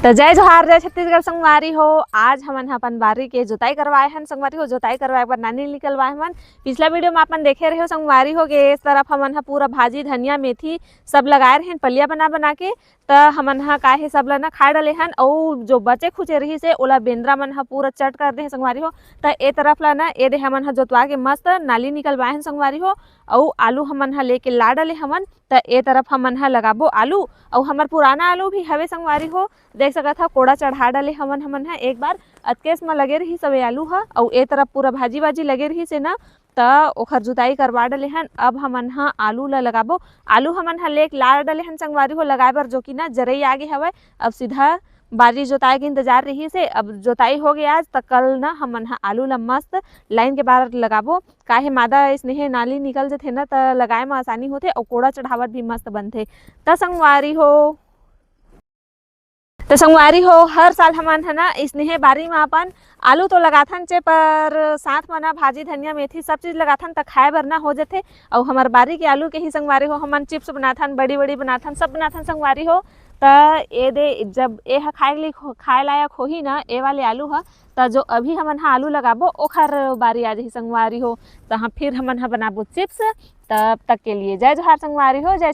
तो जय जोहार, जय छत्तीसगढ़ संगवारी हो। आज हमन अपन बारी के जोताई करवाए हन संगवारी हो। जोताई करवाए बर नानी निकलवाए हमन। पिछला वीडियो में अपन देखे रहे हो संगवारी हो के इस तरफ हमन पूरा भाजी धनिया मेथी सब लगाए रहे पलिया बना बना के। तो हमन काहे सब ला ना खाए डाले हन और जो बचे खुचे रही से ओला बेंद्रा मन पूरा चट कर दे संगवारी हो। तो ए तरफ ला ना ए दे हमन जोतवा के मस्त नाली निकलवाए हन संगवारी हो। और आलू हमन लेके ला डाले हमन। तो ए तरफ हमन लगाबो आलू और हमर पुराना आलू भी हवे संगवारी हो। देख सकत हा कोड़ा चढ़ा डाले हमन एक बार अतकेस में लगे रही सब आलू हा। और ए तरफ पूरा भाजी वाजी लगे रही से ना त ओखर जुताई करवा डाले हन। अब हमन आलू ला लगाबो। आलू हमन लेक ला डाले हन संगवारी हो लगाए बर, जो कि ना जरई आगे हवे। अब सीधा बारी जोताई के इंतजार रही से अब जोताई हो गया आज तक कल ना हमन आलू ला मस्त लाइन के बाहर लगाबो। काहे मादा स्नेह नाली निकल जथे ना त लगाए में आसानी होथे और कोड़ा चढ़ावत भी मस्त बनथे। त संगवारी हो हर साल हमन ना स्नेह बारी में अपन आलू तो लगाथन चे, पर साथ में ना भाजी धनिया मेथी सब चीज लगाथन त खाए बर ना हो जाथे। और हमार बारी के आलू के ही संगवारी हो हमन चिप्स बनाथन, बड़ी बड़ी बनाथन, सब बनाथन संगवारी हो। त ए दे जब ए खाए लायक होही ना ए वाले आलू ह त जो अभी हमन आलू लगाबो ओखर बारी आ जाही संगवारी हो। त फिर हमन बनाबो चिप्स। तब तक के लिए जय जोहार संगवारी हो। जय